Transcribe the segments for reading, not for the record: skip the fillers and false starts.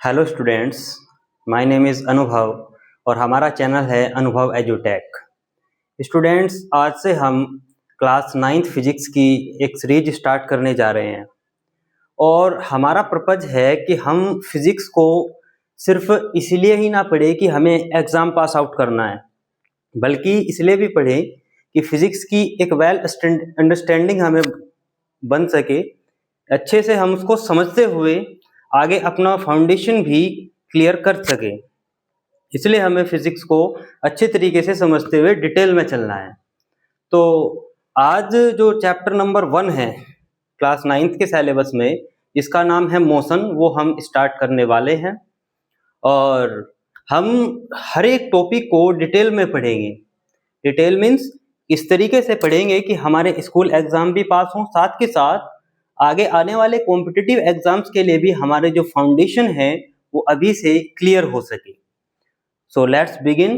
Hello students, my name is अनुभव और हमारा चैनल है अनुभव एजुटेक। स्टूडेंट्स, आज से हम क्लास 9th फिजिक्स की एक सीरीज स्टार्ट करने जा रहे हैं और हमारा पर्पज़ है कि हम फिज़िक्स को सिर्फ इसलिए ही ना पढ़े कि हमें एग्ज़ाम पास आउट करना है, बल्कि इसलिए भी पढ़ें कि फिज़िक्स की एक वेल अंडरस्टैंडिंग हमें बन सके, अच्छे से हम उसको समझते हुए आगे अपना फाउंडेशन भी क्लियर कर सके। इसलिए हमें फिजिक्स को अच्छे तरीके से समझते हुए डिटेल में चलना है। तो आज जो चैप्टर नंबर 1 है क्लास 9th के सिलेबस में, इसका नाम है मोशन, वो हम स्टार्ट करने वाले हैं और हम हर एक टॉपिक को डिटेल में पढ़ेंगे। डिटेल मीन्स इस तरीके से पढ़ेंगे कि हमारे स्कूल एग्जाम भी पास हों, साथ के साथ आगे आने वाले कॉम्पिटिटिव एग्जाम्स के लिए भी हमारे जो फाउंडेशन है वो अभी से क्लियर हो सके। So let's begin.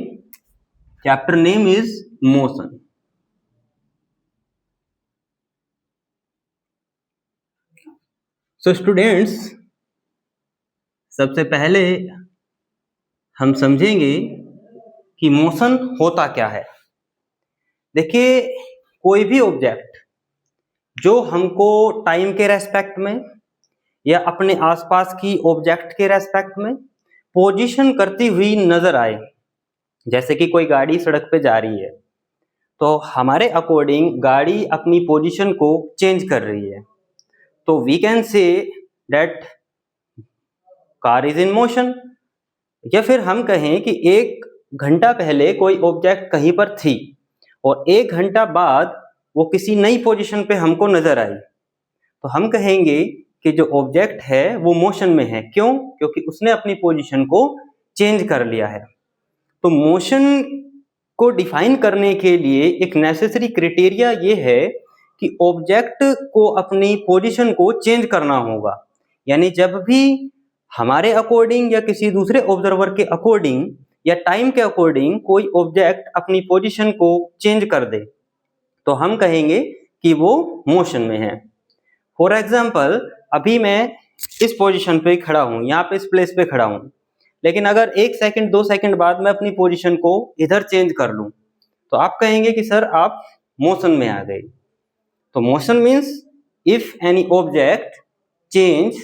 Chapter name is motion. So students, सबसे पहले हम समझेंगे कि मोशन होता क्या है। देखिए, कोई भी ऑब्जेक्ट जो हमको टाइम के रेस्पेक्ट में या अपने आसपास की ऑब्जेक्ट के रेस्पेक्ट में पोजीशन करती हुई नजर आए, जैसे कि कोई गाड़ी सड़क पे जा रही है तो हमारे अकॉर्डिंग गाड़ी अपनी पोजीशन को चेंज कर रही है, तो we can say that car is in motion. या फिर हम कहें कि 1 घंटा पहले कोई ऑब्जेक्ट कहीं पर थी और 1 घंटा बाद वो किसी नई पोजीशन पे हमको नजर आई, तो हम कहेंगे कि जो ऑब्जेक्ट है वो मोशन में है। क्यों? क्योंकि उसने अपनी पोजीशन को चेंज कर लिया है। तो मोशन को डिफाइन करने के लिए एक नेसेसरी क्राइटेरिया ये है कि ऑब्जेक्ट को अपनी पोजीशन को चेंज करना होगा। यानी जब भी हमारे अकॉर्डिंग या किसी दूसरे ऑब्जर्वर के अकॉर्डिंग या टाइम के अकॉर्डिंग कोई ऑब्जेक्ट अपनी पोजीशन को चेंज कर दे तो हम कहेंगे कि वो मोशन में है। फॉर एग्जाम्पल, अभी मैं इस पोजीशन पे खड़ा हूँ, यहाँ पे इस प्लेस पे खड़ा हूँ, लेकिन अगर 1 सेकंड 2 सेकंड बाद मैं अपनी पोजीशन को इधर चेंज कर लूँ तो आप कहेंगे कि सर आप मोशन में आ गए। तो motion means if any object change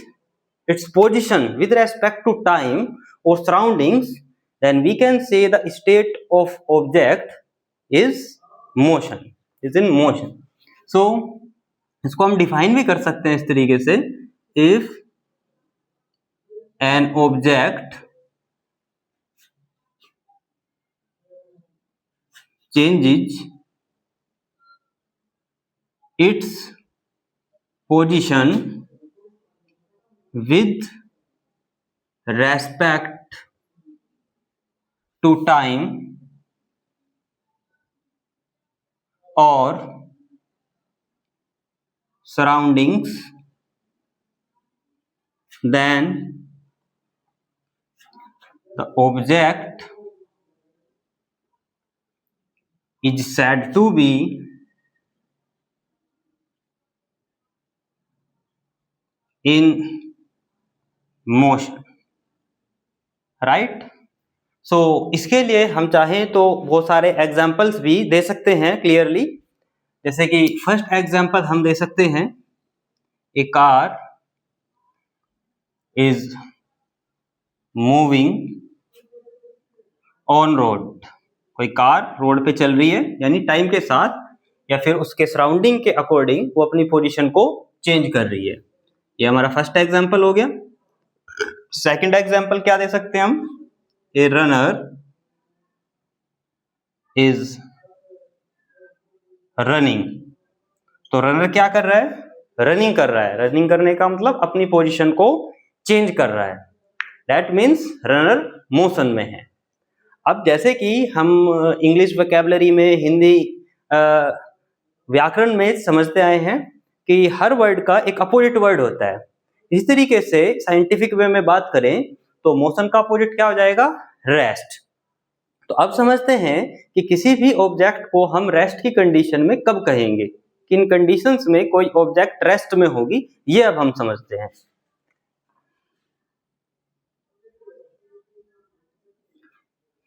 its position with respect to time or surroundings, then we can say the state of object is motion, is in motion. So इसको हम डिफाइन भी कर सकते हैं इस तरीके से, if an object changes its position with respect to time or surroundings, then the object is said to be in motion, right. So इसके लिए हम चाहें तो बहुत सारे एग्जाम्पल्स भी दे सकते हैं क्लियरली। जैसे कि फर्स्ट एग्जाम्पल हम दे सकते हैं, a car is moving on road. कोई कार रोड पे चल रही है, यानी टाइम के साथ या फिर उसके सराउंडिंग के अकॉर्डिंग वो अपनी पोजीशन को चेंज कर रही है। ये हमारा फर्स्ट एग्जाम्पल हो गया। सेकंड एग्जाम्पल क्या दे सकते हैं हम, ए रनर इज रनिंग। तो रनर क्या कर रहा है? रनिंग कर रहा है। रनिंग करने का मतलब अपनी पोजीशन को चेंज कर रहा है। दैट मीन्स रनर मोशन में है। अब जैसे कि हम इंग्लिश वोकैबुलरी में, हिंदी व्याकरण में समझते आए हैं कि हर वर्ड का एक अपोजिट वर्ड होता है। इस तरीके से साइंटिफिक वे में बात करें तो मोशन का अपोजिट क्या हो जाएगा? रेस्ट। तो अब समझते हैं कि किसी भी ऑब्जेक्ट को हम रेस्ट की कंडीशन में कब कहेंगे, किन कंडीशंस में कोई ऑब्जेक्ट रेस्ट में होगी, ये अब हम समझते हैं।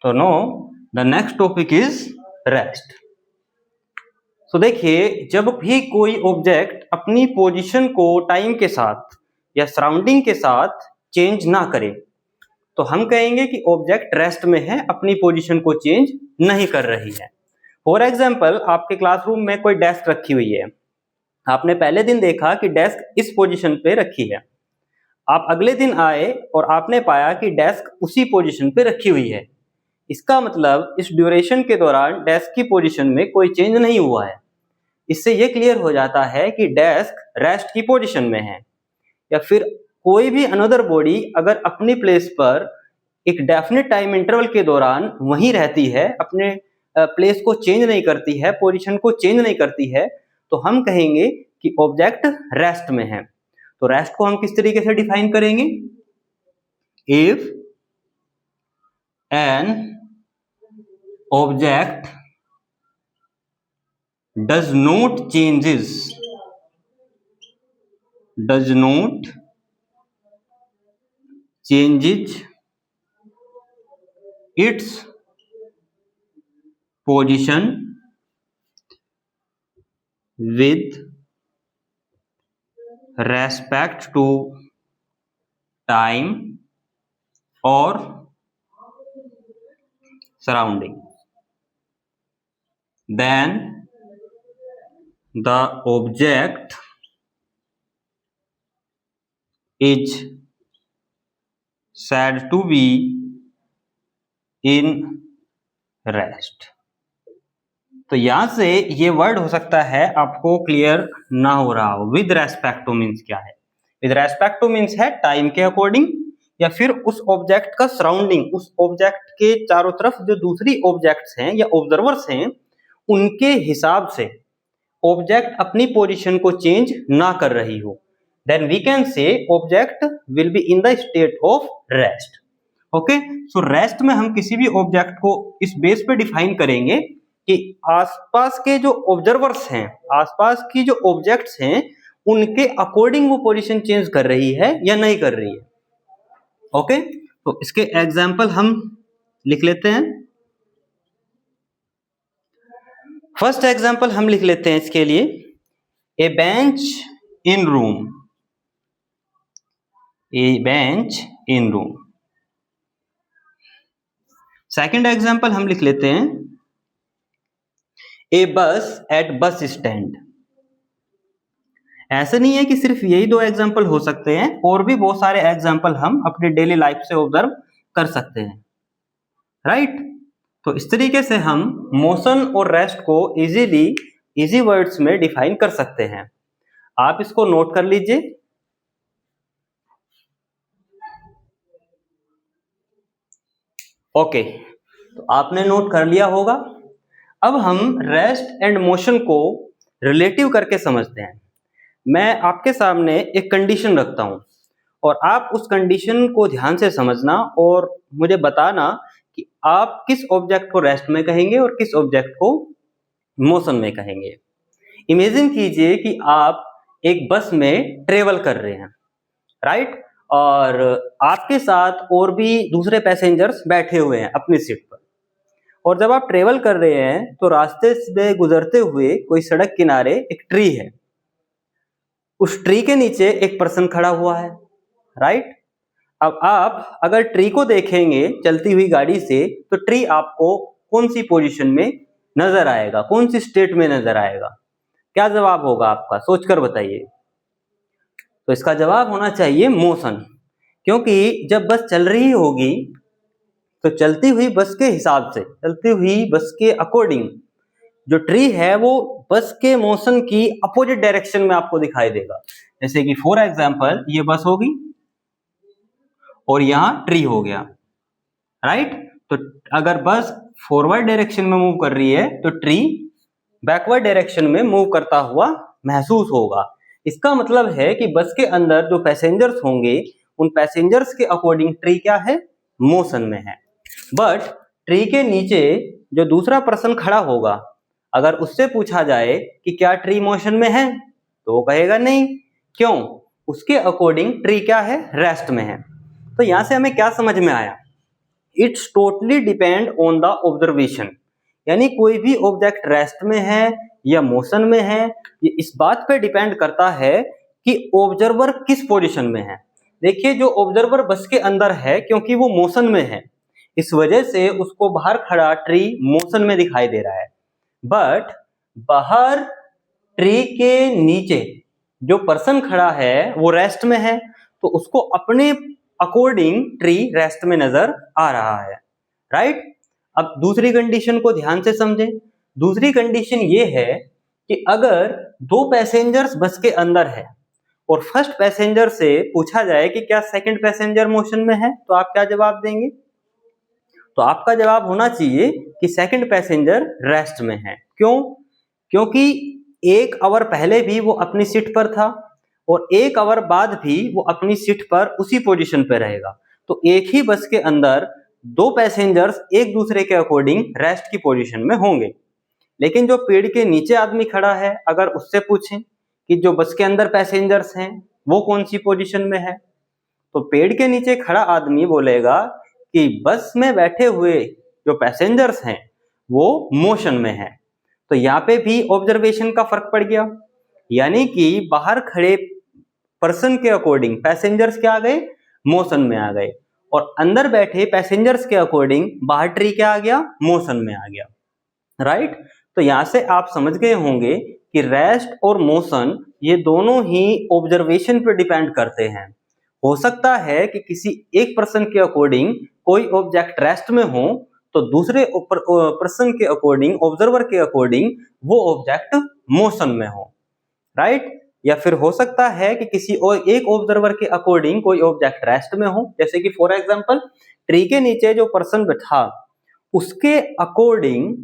तो know the next topic is rest. तो देखिए, जब भी कोई ऑब्जेक्ट अपनी पोजीशन को टाइम के साथ या सराउंडिंग के साथ चेंज ना करे तो हम कहेंगे कि ऑब्जेक्ट रेस्ट में है, अपनी पोजीशन को चेंज नहीं कर रही है। फॉर एग्जाम्पल, आपके क्लासरूम में कोई डेस्क रखी हुई है, आपने पहले दिन देखा कि डेस्क इस पोजीशन पे रखी है, आप अगले दिन आए और आपने पाया कि डेस्क उसी पोजीशन पे रखी हुई है। इसका मतलब इस ड्यूरेशन के दौरान डेस्क की पोजीशन में कोई चेंज नहीं हुआ है। इससे ये क्लियर हो जाता है कि डेस्क रेस्ट की पोजीशन में है। या फिर कोई भी अनदर बॉडी अगर अपनी प्लेस पर एक डेफिनेट टाइम इंटरवल के दौरान वहीं रहती है, अपने प्लेस को चेंज नहीं करती है, पोजीशन को चेंज नहीं करती है, तो हम कहेंगे कि ऑब्जेक्ट रेस्ट में है। तो रेस्ट को हम किस तरीके से डिफाइन करेंगे? If an object does not changes its position with respect to time or surrounding, then the object is said to be in rest। तो यहां से ये वर्ड हो सकता है आपको क्लियर ना हो रहा हो। विद रेस्पेक्ट टू मीन्स क्या है? विद रेस्पेक्ट टू मीन्स है टाइम के अकॉर्डिंग या फिर उस ऑब्जेक्ट का सराउंडिंग, उस ऑब्जेक्ट के चारों तरफ जो दूसरी ऑब्जेक्ट्स हैं या ऑब्जर्वर्स हैं उनके हिसाब से ऑब्जेक्ट अपनी पोजीशन को चेंज ना कर रही हो, then we can say object will be in the state of rest. Okay, so rest में हम किसी भी ऑब्जेक्ट को इस बेस पे डिफाइन करेंगे कि आसपास के जो ऑब्जर्वर्स हैं, आसपास की जो ऑब्जेक्ट्स हैं उनके अकॉर्डिंग वो पोजीशन चेंज कर रही है या नहीं कर रही है। ओके, तो इसके एग्जाम्पल हम लिख लेते हैं। फर्स्ट एग्जाम्पल हम लिख लेते हैं इसके लिए, ए bench in room. A bench in room. Second example हम लिख लेते हैं, ए बस एट बस स्टैंड। ऐसा नहीं है कि सिर्फ यही दो एग्जाम्पल हो सकते हैं, और भी बहुत सारे एग्जाम्पल हम अपनी डेली लाइफ से ऑब्जर्व कर सकते हैं, राइट? तो इस तरीके से हम मोशन और रेस्ट को इजी वर्ड्स में डिफाइन कर सकते हैं। आप इसको नोट कर लीजिए। ओके, तो आपने नोट कर लिया होगा। अब हम रेस्ट एंड मोशन को रिलेटिव करके समझते हैं। मैं आपके सामने एक कंडीशन रखता हूं और आप उस कंडीशन को ध्यान से समझना और मुझे बताना कि आप किस ऑब्जेक्ट को रेस्ट में कहेंगे और किस ऑब्जेक्ट को मोशन में कहेंगे। इमेजिन कीजिए कि आप एक बस में ट्रेवल कर रहे हैं, राइट? और आपके साथ और भी दूसरे पैसेंजर्स बैठे हुए हैं अपनी सीट पर, और जब आप ट्रेवल कर रहे हैं तो रास्ते से गुजरते हुए कोई सड़क किनारे एक ट्री है, उस ट्री के नीचे एक पर्सन खड़ा हुआ है, राइट? अब आप अगर ट्री को देखेंगे चलती हुई गाड़ी से तो ट्री आपको कौन सी पोजीशन में नजर आएगा, कौन सी स्टेट में नजर आएगा? क्या जवाब होगा आपका? सोचकर बताइए। तो इसका जवाब होना चाहिए मोशन, क्योंकि जब बस चल रही होगी तो चलती हुई बस के हिसाब से, चलती हुई बस के अकॉर्डिंग जो ट्री है वो बस के मोशन की अपोजिट डायरेक्शन में आपको दिखाई देगा। जैसे कि फॉर एग्जांपल ये बस होगी और यहाँ ट्री हो गया, राइट? तो अगर बस फॉरवर्ड डायरेक्शन में मूव कर रही है तो ट्री बैकवर्ड डायरेक्शन में मूव करता हुआ महसूस होगा। इसका मतलब है कि बस के अंदर जो पैसेंजर्स होंगे उन पैसेंजर्स के अकॉर्डिंग ट्री क्या है? मोशन में है। बट ट्री के नीचे जो दूसरा पर्सन खड़ा होगा, अगर उससे पूछा जाए कि क्या ट्री मोशन में है तो वो कहेगा नहीं। क्यों? उसके अकॉर्डिंग ट्री क्या है? रेस्ट में है। तो यहां से हमें क्या समझ में आया? It's totally depend on the observation, यानी कोई भी ऑब्जेक्ट रेस्ट में है या मोशन में है, ये इस बात पे डिपेंड करता है कि ऑब्जर्वर किस पोजीशन में है। देखिए जो ऑब्जर्वर बस के अंदर है, क्योंकि वो मोशन में है, इस वजह से उसको बाहर खड़ा ट्री मोशन में दिखाई दे रहा है, बट बाहर ट्री के नीचे जो पर्सन खड़ा है वो रेस्ट में है, तो उसको अपने अकॉर्डिंग ट्री रेस्ट में नजर आ रहा है, राइट। अब दूसरी कंडीशन को ध्यान से समझें। दूसरी कंडीशन ये है कि अगर दो पैसेंजर्स बस के अंदर है और फर्स्ट पैसेंजर से पूछा जाए कि क्या सेकंड पैसेंजर मोशन में है, तो आप क्या जवाब देंगे? तो आपका जवाब होना चाहिए कि सेकंड पैसेंजर रेस्ट में है। क्यों? क्योंकि 1 आवर पहले भी वो अपनी सीट पर था और 1 आवर बाद भी वो अपनी सीट पर उसी पोजीशन पर रहेगा, तो एक ही बस के अंदर दो पैसेंजर्स एक दूसरे के अकॉर्डिंग रेस्ट की पोजीशन में होंगे। लेकिन जो पेड़ के नीचे आदमी खड़ा है, अगर उससे पूछें कि जो बस के अंदर पैसेंजर्स हैं वो कौन सी पोजीशन में है, तो पेड़ के नीचे खड़ा आदमी बोलेगा कि बस में बैठे हुए जो पैसेंजर्स हैं वो मोशन में है। तो यहाँ पे भी ऑब्जर्वेशन का फर्क पड़ गया, यानी कि बाहर खड़े पर्सन के अकॉर्डिंग पैसेंजर्स क्या आ गए? मोशन में आ गए, और अंदर बैठे पैसेंजर्स के अकॉर्डिंग बाहर ट्री क्या आ गया? मोशन में आ गया, राइट। तो यहां से आप समझ गए होंगे कि रेस्ट और मोशन ये दोनों ही ऑब्जर्वेशन पर डिपेंड करते हैं। हो सकता है कि किसी एक पर्सन के अकॉर्डिंग कोई ऑब्जेक्ट रेस्ट में हो, तो दूसरे पर्सन के अकॉर्डिंग, ऑब्जर्वर के अकॉर्डिंग वो ऑब्जेक्ट मोशन में हो, राइट। या फिर हो सकता है कि किसी और एक ऑब्जर्वर के अकॉर्डिंग कोई ऑब्जेक्ट रेस्ट में हो, जैसे कि फॉर एग्जांपल ट्री के नीचे जो पर्सन बैठा उसके अकॉर्डिंग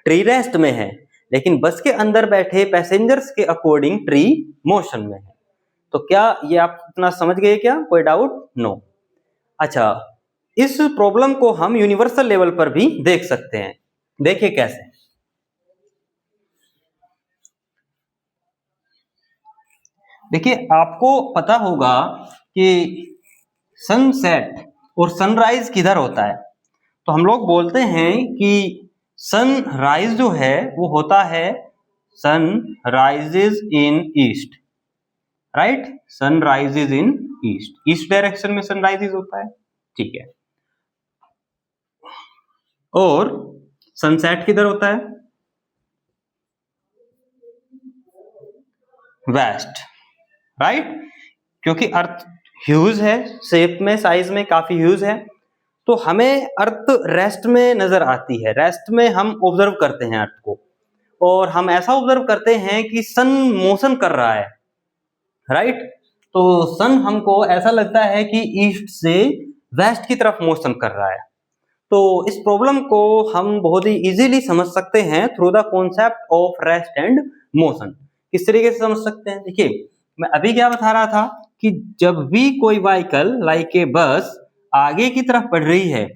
ट्री रेस्ट में है, लेकिन बस के अंदर बैठे पैसेंजर्स के अकॉर्डिंग ट्री मोशन में है। तो क्या ये आप इतना समझ गए? क्या कोई डाउट? नो। अच्छा, इस प्रॉब्लम को हम यूनिवर्सल लेवल पर भी देख सकते हैं। देखिए कैसे। देखिए आपको पता होगा कि सनसेट और सनराइज किधर होता है, तो हम लोग बोलते हैं कि सनराइज जो है वो होता है sun rises in east, right. Sun rises in east, east direction में सनराइजेज होता है, ठीक है। और सनसेट किधर होता है? West, right. क्योंकि अर्थ ह्यूज है, शेप में साइज में काफी ह्यूज है, तो हमें अर्थ रेस्ट में नजर आती है। रेस्ट में हम ऑब्जर्व करते हैं अर्थ को, और हम ऐसा ऑब्जर्व करते हैं कि सन मोशन कर रहा है, राइट। तो सन हमको ऐसा लगता है कि ईस्ट से वेस्ट की तरफ मोशन कर रहा है। तो इस प्रॉब्लम को हम बहुत ही इजीली समझ सकते हैं through the concept of rest and motion. किस तरीके से समझ सकते हैं? देखिए मैं अभी क्या बता रहा था कि जब भी कोई व्हीकल लाइक ए बस आगे की तरफ बढ़ रही है,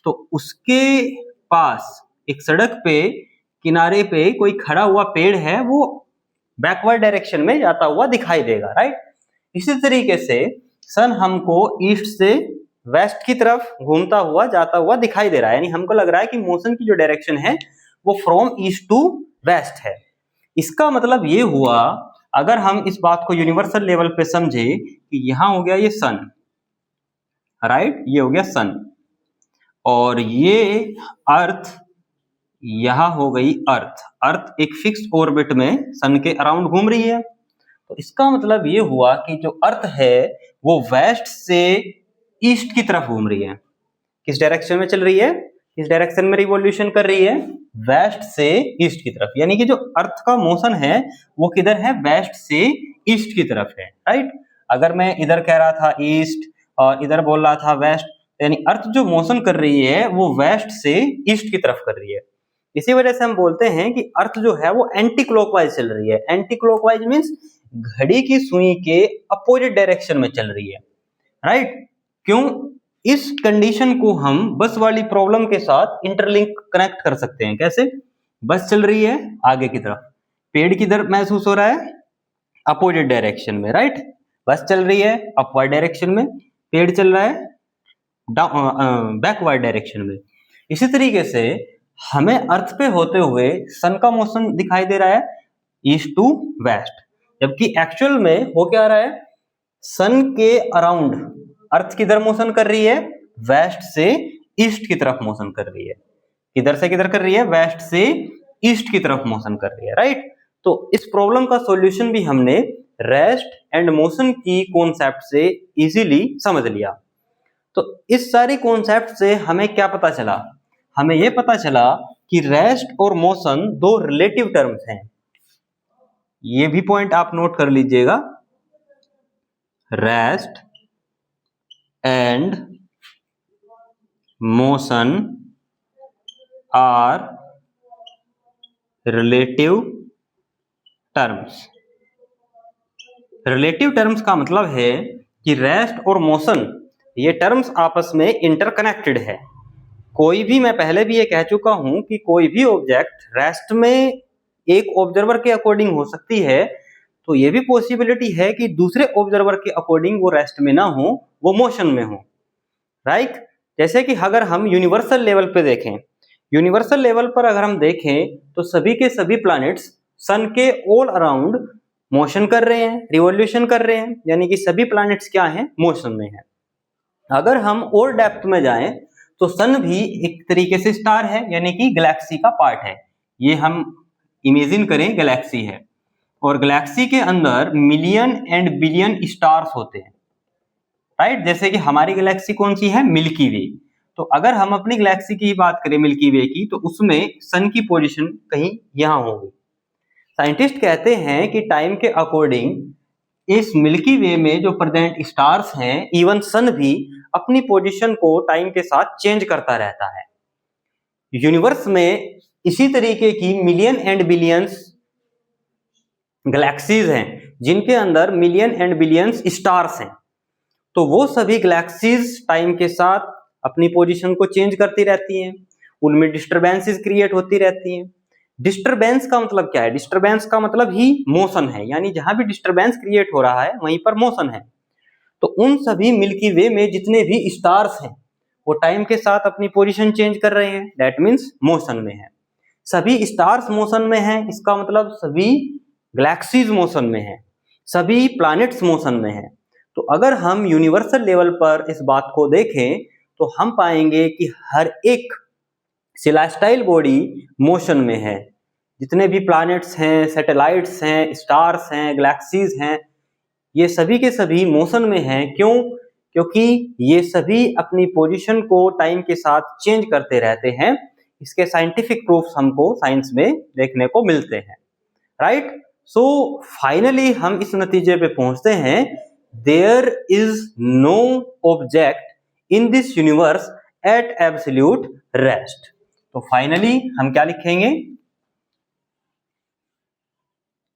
तो उसके पास एक सड़क पे किनारे पे कोई खड़ा हुआ पेड़ है, वो बैकवर्ड डायरेक्शन में जाता हुआ दिखाई देगा, राइट। इसी तरीके से सन हमको ईस्ट से वेस्ट की तरफ घूमता हुआ जाता हुआ दिखाई दे रहा है, यानी हमको लग रहा है कि मोशन की जो डायरेक्शन है वो फ्रॉम ईस्ट टू वेस्ट है। इसका मतलब ये हुआ, अगर हम इस बात को यूनिवर्सल लेवल पे समझे कि यहां हो गया ये सन, राइट, ये हो गया सन, और ये अर्थ यहां हो गई अर्थ। अर्थ एक फिक्स्ड ऑर्बिट में सन के अराउंड घूम रही है, तो इसका मतलब ये हुआ कि जो अर्थ है वो वेस्ट से ईस्ट की तरफ घूम रही है। किस डायरेक्शन में चल रही है? किस डायरेक्शन में रिवॉल्यूशन कर रही है? वेस्ट से ईस्ट की तरफ, यानी कि जो अर्थ का मोशन है वो किधर है? वेस्ट से ईस्ट की तरफ है, राइट। अगर मैं इधर कह रहा था ईस्ट और इधर बोल रहा था वेस्ट, यानी अर्थ जो मोशन कर रही है वो वेस्ट से ईस्ट की तरफ कर रही है। इसी वजह से हम बोलते हैं कि अर्थ जो है वो एंटी क्लॉकवाइज चल रही है। एंटी क्लॉकवाइज मींस घड़ी की सुई के अपोजिट डायरेक्शन में चल रही है, राइट। क्यों? इस कंडीशन को हम बस वाली प्रॉब्लम के साथ इंटरलिंक कनेक्ट कर सकते हैं। कैसे? बस चल रही है आगे की तरफ, पेड़ किधर महसूस हो रहा है? अपोजिट डायरेक्शन में, राइट। बस चल रही है अपवर्ड डायरेक्शन में, पेड़ चल रहा है बैकवर्ड डायरेक्शन में। इसी तरीके से हमें अर्थ पे होते हुए सन का मोशन दिखाई दे रहा है ईस्ट टू वेस्ट, जबकि एक्चुअल में हो क्या रहा है, सन के अराउंड अर्थ किधर मोशन कर रही है, वेस्ट से ईस्ट की तरफ मोशन कर रही है। किधर से किधर कर रही है, वेस्ट से ईस्ट की तरफ मोशन कर रही है, राइट। तो इस प्रॉब्लम का सॉल्यूशन भी हमने रेस्ट एंड मोशन की कॉन्सेप्ट से इजीली समझ लिया। तो इस सारी कॉन्सेप्ट से हमें क्या पता चला, हमें यह पता चला कि रेस्ट और मोशन दो रिलेटिव टर्म्स हैं। ये भी पॉइंट आप नोट कर लीजिएगा, rest and motion are relative terms. Relative terms का मतलब है कि रेस्ट और मोशन ये टर्म्स आपस में इंटरकनेक्टेड है। कोई भी, मैं पहले भी ये कह चुका हूं कि कोई भी ऑब्जेक्ट रेस्ट में एक ऑब्जर्वर के अकॉर्डिंग हो सकती है, तो ये भी पॉसिबिलिटी है कि दूसरे ऑब्जर्वर के अकॉर्डिंग वो रेस्ट में ना हो, वो मोशन में हो, राइट। जैसे कि अगर हम यूनिवर्सल लेवल पे देखें, यूनिवर्सल लेवल पर अगर हम देखें तो सभी के सभी प्लैनेट्स सन के ऑल अराउंड मोशन कर रहे हैं, रिवॉल्यूशन कर रहे हैं, यानी कि सभी प्लैनेट्स क्या हैं, मोशन में हैं। अगर हम और डेप्थ में जाएं तो सन भी एक तरीके से स्टार है, यानी कि गैलेक्सी का पार्ट है। ये हम इमेजिन करें गैलेक्सी है, और गैलेक्सी के अंदर मिलियन एंड बिलियन स्टार्स होते हैं, राइट। जैसे कि हमारी गैलेक्सी कौन सी है, मिल्की वे। तो अगर हम अपनी गैलेक्सी की बात करें, मिल्की वे की, तो उसमें सन की पोजीशन कहीं यहां होगी। साइंटिस्ट कहते हैं कि टाइम के अकॉर्डिंग इस मिल्की वे में जो प्रेजेंट स्टार्स हैं, इवन सन भी अपनी पोजीशन को टाइम के साथ चेंज करता रहता है। यूनिवर्स में इसी तरीके की मिलियन एंड बिलियंस गैलेक्सीज हैं, जिनके अंदर मिलियन एंड बिलियंस स्टार्स हैं। तो वो सभी गैलेक्सीज टाइम के साथ अपनी पोजीशन को चेंज करती रहती हैं, उनमें डिस्टरबेंसेस क्रिएट होती रहती हैं। डिस्टरबेंस का मतलब क्या है, डिस्टरबेंस का मतलब ही मोशन है, यानी जहां भी डिस्टरबेंस क्रिएट हो रहा है वहीं पर मोशन है। तो उन सभी मिल्की वे में जितने भी स्टार्स हैं वो टाइम के साथ अपनी पोजीशन चेंज कर रहे हैं, दैट मीन्स मोशन में है। सभी स्टार्स मोशन में हैं, इसका मतलब सभी गैलेक्सीज मोशन में हैं, सभी प्लैनेट्स मोशन में हैं। तो अगर हम यूनिवर्सल लेवल पर इस बात को देखें तो हम पाएंगे कि हर एक सेलेस्टाइल बॉडी मोशन में है। जितने भी प्लैनेट्स हैं, सैटेलाइट्स हैं, स्टार्स हैं, गैलेक्सीज हैं, ये सभी के सभी मोशन में हैं। क्यों? क्योंकि ये सभी अपनी पोजीशन को टाइम के साथ चेंज करते रहते हैं। इसके साइंटिफिक प्रूफ्स हमको साइंस में देखने को मिलते हैं, राइट। सो फाइनली हम इस नतीजे पे पहुंचते हैं, there is no object in this universe at absolute rest. तो फाइनली हम क्या लिखेंगे,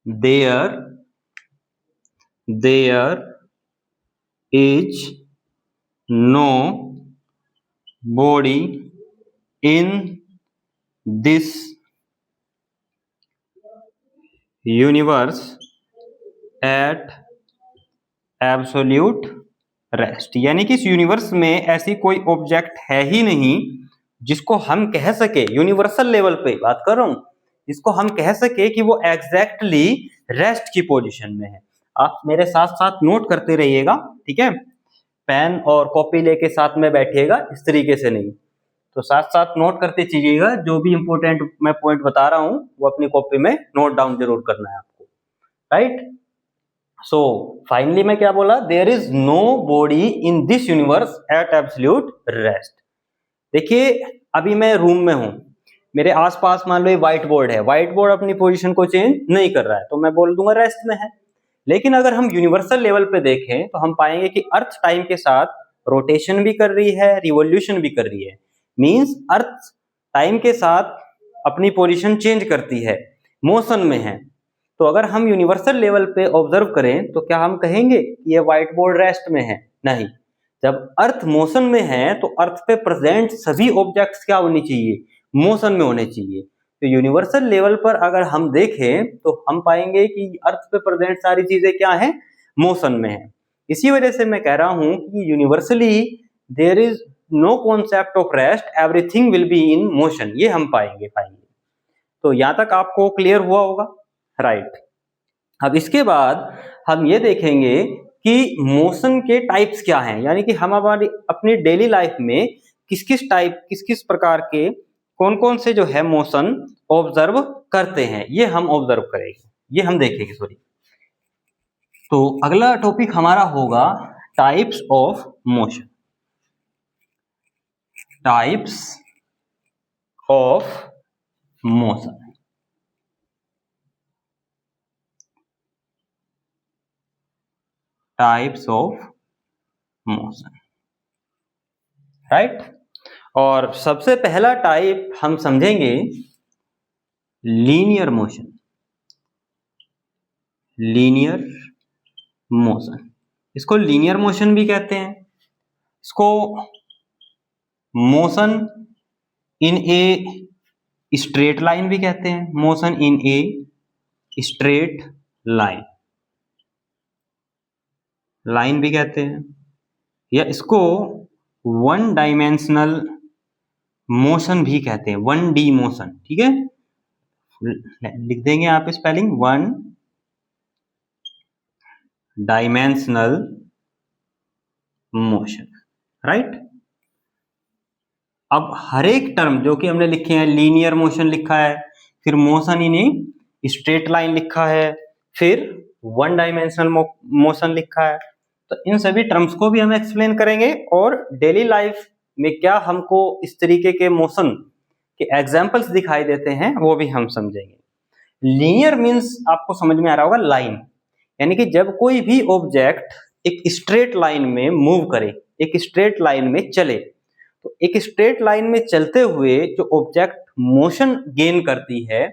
there is no body in this universe at absolute rest, यानी कि इस यूनिवर्स में ऐसी कोई ऑब्जेक्ट है ही नहीं जिसको हम कह सके, यूनिवर्सल लेवल पे बात कर रहा हूं, जिसको हम कह सके कि वो एग्जैक्टली रेस्ट की पोजीशन में है। आप मेरे साथ साथ नोट करते रहिएगा, ठीक है। पेन और कॉपी लेके साथ में बैठिएगा, इस तरीके से नहीं, तो साथ साथ नोट करते चलिएगा। जो भी इंपॉर्टेंट मैं पॉइंट बता रहा हूं वो अपनी कॉपी में नोट डाउन जरूर करना है आपको, राइट। सो फाइनली मैं क्या बोला, there is no body in this universe at absolute rest. देखिए अभी मैं रूम में हूं, मेरे आसपास मान लो ये व्हाइट बोर्ड है, व्हाइट बोर्ड अपनी पोजीशन को चेंज नहीं कर रहा है, तो मैं बोल दूंगा रेस्ट में है। लेकिन अगर हम यूनिवर्सल लेवल पे देखें तो हम पाएंगे कि अर्थ टाइम के साथ रोटेशन भी कर रही है, रिवॉल्यूशन भी कर रही है। मींस अर्थ टाइम के साथ अपनी पोजीशन चेंज करती है, मोशन में है। तो अगर हम यूनिवर्सल लेवल पे ऑब्जर्व करें तो क्या हम कहेंगे कि ये व्हाइट बोर्ड रेस्ट में है? नहीं। जब अर्थ मोशन में है तो अर्थ पे प्रेजेंट सभी ऑब्जेक्ट्स क्या होनी चाहिए, मोशन में होने चाहिए। तो यूनिवर्सल लेवल पर अगर हम देखें तो हम पाएंगे कि अर्थ पे प्रेजेंट सारी चीजें क्या है, मोशन में है। इसी वजह से मैं कह रहा हूं कि universally there is no concept of rest, everything will be in motion, ये हम पाएंगे। तो यहां तक आपको क्लियर हुआ होगा, राइट। अब इसके बाद हम ये देखेंगे कि मोशन के टाइप्स क्या हैं, यानी कि हम हमारी अपनी डेली लाइफ में किस किस प्रकार के कौन कौन से जो है मोशन ऑब्जर्व करते हैं, ये हम ऑब्जर्व करेंगे, ये हम देखेंगे, सॉरी। तो अगला टॉपिक हमारा होगा types of motion. Types of motion. Types of motion, right. और सबसे पहला टाइप हम समझेंगे लीनियर मोशन। लीनियर मोशन, इसको लीनियर मोशन भी कहते हैं, इसको motion in a straight line भी कहते हैं, motion in a straight line भी कहते हैं, या इसको वन डायमेंशनल मोशन भी कहते हैं, 1D मोशन, ठीक है। लिख देंगे यहाँ पे spelling, one dimensional motion, right. अब हर एक टर्म जो कि हमने लिखे हैं, लीनियर मोशन लिखा है, फिर motion in a straight line लिखा है, फिर वन डायमेंशनल मोशन लिखा है, तो इन सभी टर्म्स को भी हम एक्सप्लेन करेंगे और डेली लाइफ में क्या हमको इस तरीके के मोशन के एग्जांपल्स दिखाई देते हैं वो भी हम समझेंगे। लीनियर मींस आपको समझ में आ रहा होगा लाइन, यानी कि जब कोई भी ऑब्जेक्ट एक स्ट्रेट लाइन में मूव करे, एक स्ट्रेट लाइन में चले, तो एक स्ट्रेट लाइन में चलते हुए जो ऑब्जेक्ट मोशन गेन करती है,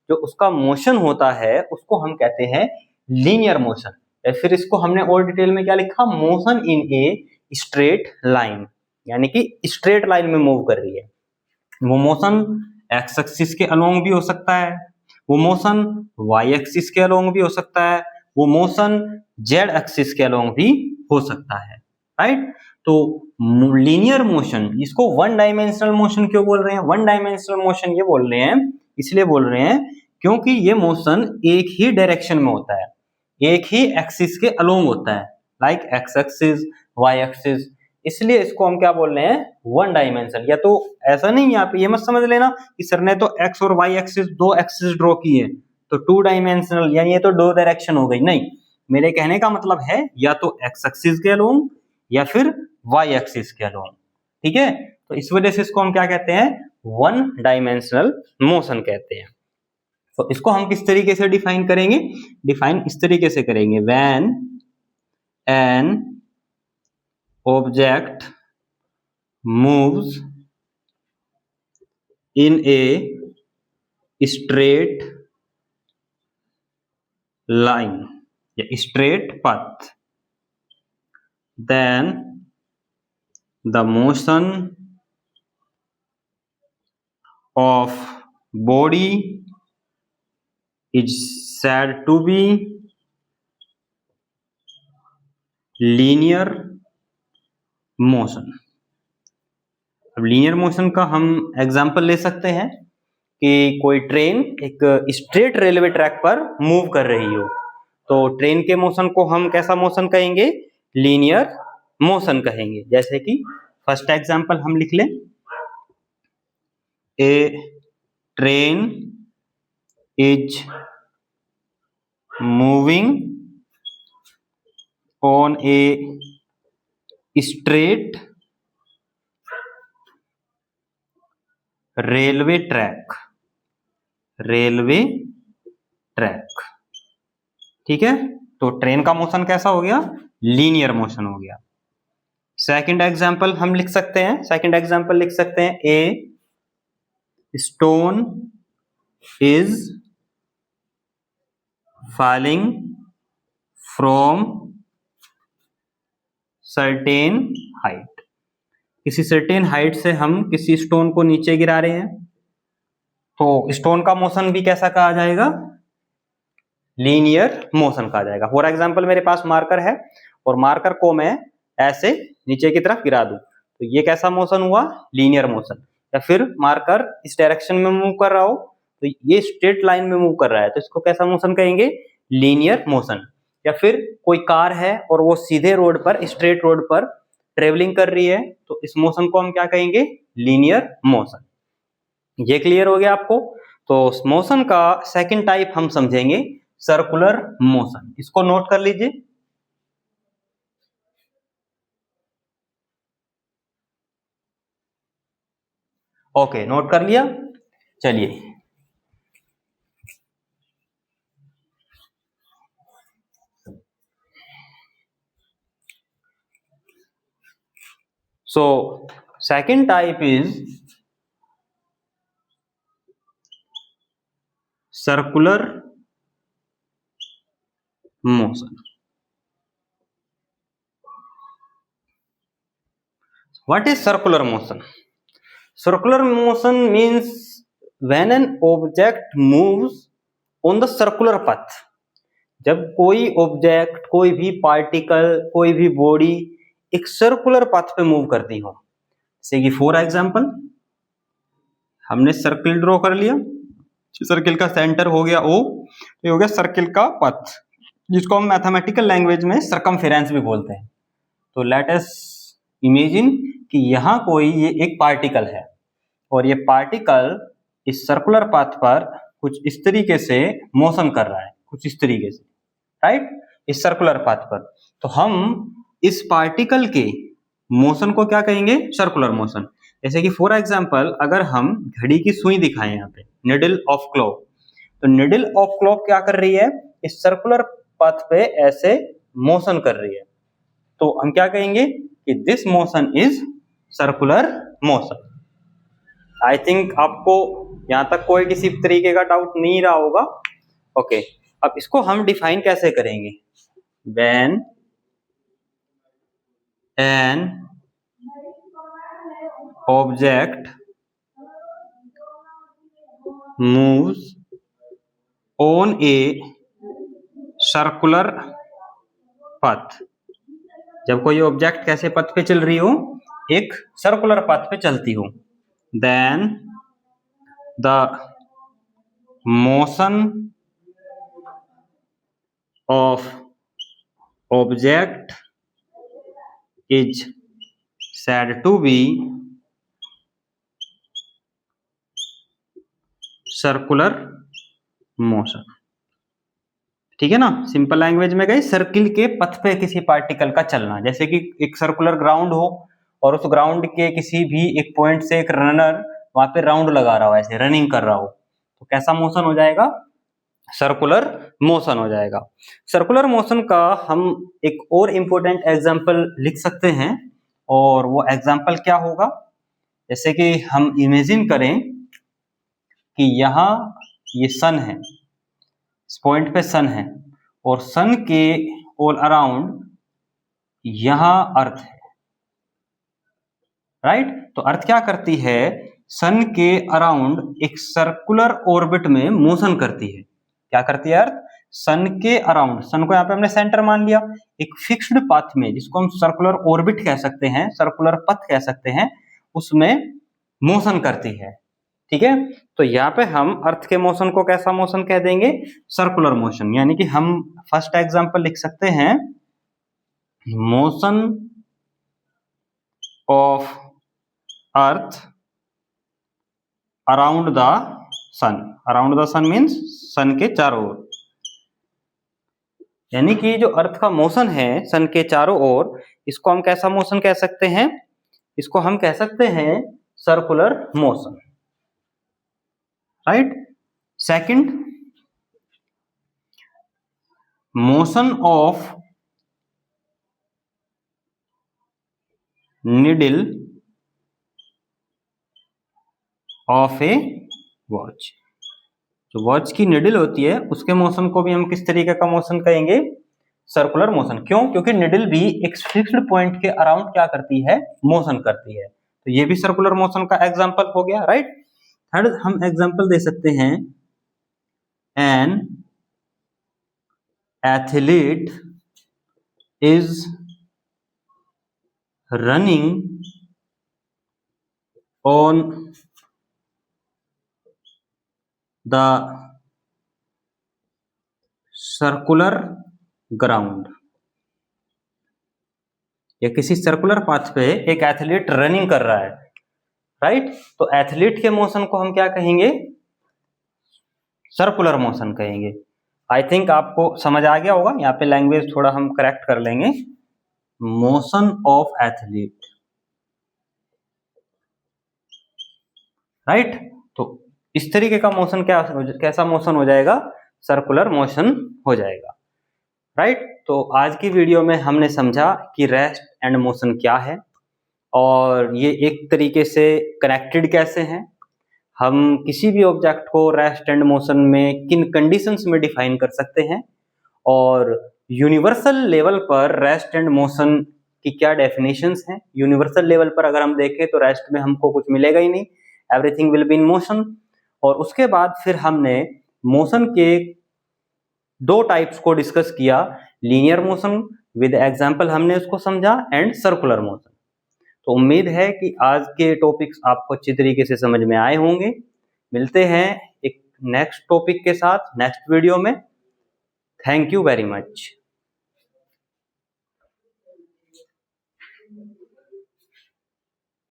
जो उसका मोशन होता है, उसको हम कहते हैं लीनियर मोशन। या फिर इसको हमने और डिटेल में क्या लिखा, motion in a straight line, यानी कि स्ट्रेट लाइन में मूव कर रही है। वो मोशन एक्स एक्सिस के अलोंग भी हो सकता है, वो मोशन वाई एक्सिस के अलोंग भी हो सकता है, वो मोशन जेड एक्सिस के अलोंग भी हो सकता है, राइट। तो लीनियर मोशन, इसको वन डायमेंशनल मोशन क्यों बोल रहे हैं? वन डायमेंशनल मोशन ये बोल रहे हैं, इसलिए बोल रहे हैं क्योंकि ये मोशन एक ही डायरेक्शन में होता है, एक ही एक्सिस के अलोंग होता है, like x axis, y axis, इसलिए इसको हम क्या बोल रहे हैं, वन डायमेंशन। या तो ऐसा नहीं, यहाँ पे ये मत समझ लेना कि सर ने तो एक्स और वाई एक्सिस, दो एक्सिस ड्रॉ किए तो टू डायमेंशनल, यानी ये तो दो डायरेक्शन हो गई। नहीं, मेरे कहने का मतलब है या तो एक्स एक्सिस के अलोंग या फिर वाई एक्सिस के अलोंग, ठीक है। तो इस वजह से इसको हम क्या कहते हैं, वन डायमेंशनल मोशन कहते हैं। तो इसको हम किस तरीके से डिफाइन करेंगे? डिफाइन इस तरीके से करेंगे, when an object moves in a straight line या straight path, then the motion of body is said to be linear motion। अब लीनियर मोशन का हम एग्जांपल ले सकते हैं कि कोई ट्रेन एक स्ट्रेट रेलवे ट्रैक पर मूव कर रही हो, तो ट्रेन के मोशन को हम कैसा मोशन कहेंगे, लीनियर मोशन कहेंगे। जैसे कि फर्स्ट एग्जांपल हम लिख लें, a train is moving on a straight railway track, ठीक है। तो ट्रेन का मोशन कैसा हो गया, लीनियर मोशन हो गया। सेकंड एग्जांपल हम लिख सकते हैं, a stone is falling from certain height. किसी सर्टेन हाइट से हम किसी स्टोन को नीचे गिरा रहे हैं, तो स्टोन का मोशन भी कैसा कहा जाएगा, लीनियर मोशन कहा जाएगा। फॉर एग्जांपल मेरे पास मार्कर है और मार्कर को मैं ऐसे नीचे की तरफ गिरा दूं, तो ये कैसा मोशन हुआ? Linear motion. या फिर मार्कर इस डायरेक्शन में मूव कर रहा हो तो ये स्ट्रेट लाइन में मूव कर रहा है तो इसको कैसा मोशन कहेंगे? Linear motion. या फिर कोई कार है और वो सीधे रोड पर, स्ट्रेट रोड पर ट्रेवलिंग कर रही है तो इस मोशन को हम क्या कहेंगे? Linear motion. ये क्लियर हो गया आपको? तो मोशन का सेकंड टाइप हम समझेंगे सर्कुलर मोशन। इसको नोट कर लीजिए। ओके, नोट कर लिया? चलिए, so second type is circular motion. What is circular motion? Circular motion means when an object moves on the circular path. जब कोई ऑब्जेक्ट, कोई भी पार्टिकल, कोई भी बॉडी एक सर्कुलर पाथ पे मूव करती हो। जैसे कि फॉर एग्जांपल हमने सर्किल ड्रॉ कर लिया, सर्किल का सेंटर हो गया O, ये हो गया सर्किल का पथ, जिसको हम मैथमेटिकल लैंग्वेज में सर्कमफेरेंस भी बोलते हैं। तो लेट अस इमेजिन कि यहाँ कोई ये एक पार्टिकल है और ये पार्टिकल इस सर्कुलर पाथ पर कुछ इस तरीके से मोशन कर रहा है, कुछ इस तरीके से, राइट, इस सर्कुलर पाथ पर। तो हम इस पार्टिकल के मोशन को क्या कहेंगे? Circular motion. जैसे कि फॉर एग्जांपल अगर हम घड़ी की सुई दिखाएं यहाँ पे, निडल ऑफ क्लॉक, तो निडल ऑफ क्लॉक क्या कर रही है? इस सर्कुलर पाथ पे ऐसे मोशन कर रही है, तो हम क्या कहेंगे कि this motion is circular motion. I think आपको यहां तक कोई किसी तरीके का डाउट नहीं रहा होगा। ओके, अब इसको हम डिफाइन कैसे करेंगे? When an object moves on a circular path, जब कोई ऑब्जेक्ट कैसे पथ पे चल रही हो? एक सर्कुलर पाथ पे चलती हो, then the motion of object is said to be circular motion. ठीक है ना? सिंपल लैंग्वेज में गई, सर्किल के पथ पे किसी पार्टिकल का चलना। जैसे कि एक सर्कुलर ग्राउंड हो और उस ग्राउंड के किसी भी एक पॉइंट से एक रनर वहां पे राउंड लगा रहा हो, ऐसे रनिंग कर रहा हो, तो कैसा मोशन हो जाएगा? सर्कुलर मोशन हो जाएगा। सर्कुलर मोशन का हम एक और इम्पोर्टेंट एग्जाम्पल लिख सकते हैं, और वो एग्जाम्पल क्या होगा? जैसे कि हम इमेजिन करें कि यहाँ ये सन है, इस पॉइंट पे सन है और सन के ऑल अराउंड यहाँ अर्थ है, राइट? तो अर्थ क्या करती है? सन के अराउंड एक सर्कुलर ऑर्बिट में मोशन करती है। क्या करती है अर्थ? सन के अराउंड, सन को यहाँ पे हमने सेंटर मान लिया, एक फिक्स्ड पाथ में, जिसको हम सर्कुलर ऑर्बिट कह सकते हैं, सर्कुलर पथ कह सकते हैं, उसमें मोशन करती है। ठीक है, तो यहाँ पे हम अर्थ के मोशन को कैसा मोशन कह देंगे? Circular motion. यानी कि हम फर्स्ट एग्जांपल लिख सकते हैं, motion of earth around the sun. Around the sun means sun के चारों ओर। यानी कि जो अर्थ का मोशन है सन के चारों ओर, इसको हम कैसा मोशन कह सकते हैं? इसको हम कह सकते हैं circular motion, right? Second, motion of needle of A watch. जो वॉच की निडल होती है उसके मोशन को भी हम किस तरीके का मोशन कहेंगे? Circular motion. क्यों? क्योंकि निडल भी एक फिक्स्ड पॉइंट के अराउंड क्या करती है? मोशन करती है। तो ये भी सर्कुलर मोशन का एग्जांपल हो गया, राइट? थर्ड हम एग्जांपल दे सकते हैं, an athlete is running on the circular ground, या किसी सर्कुलर पाथ पे एक एथलीट रनिंग कर रहा है, राइट? तो एथलीट के मोशन को हम क्या कहेंगे? सर्कुलर मोशन कहेंगे। आई थिंक आपको समझ आ गया होगा। यहाँ पे लैंग्वेज थोड़ा हम करेक्ट कर लेंगे। Motion of athlete, right? तो इस तरीके का मोशन कैसा मोशन हो जाएगा? सर्कुलर मोशन हो जाएगा, राइट? तो आज की वीडियो में हमने समझा कि रेस्ट एंड मोशन क्या है और ये एक तरीके से कनेक्टेड कैसे हैं। हम किसी भी ऑब्जेक्ट को रेस्ट एंड मोशन में किन कंडीशंस में डिफाइन कर सकते हैं, और यूनिवर्सल लेवल पर रेस्ट एंड मोशन की क्या डेफिनेशंस हैं। यूनिवर्सल लेवल पर अगर हम देखें तो रेस्ट में हमको कुछ मिलेगा ही नहीं, everything will be in motion. और उसके बाद फिर हमने मोशन के दो टाइप्स को डिस्कस किया, लीनियर मोशन विद एग्जांपल हमने उसको समझा, एंड सर्कुलर मोशन। तो उम्मीद है कि आज के टॉपिक्स आपको अच्छी तरीके से समझ में आए होंगे। मिलते हैं एक नेक्स्ट टॉपिक के साथ नेक्स्ट वीडियो में। Thank you very much.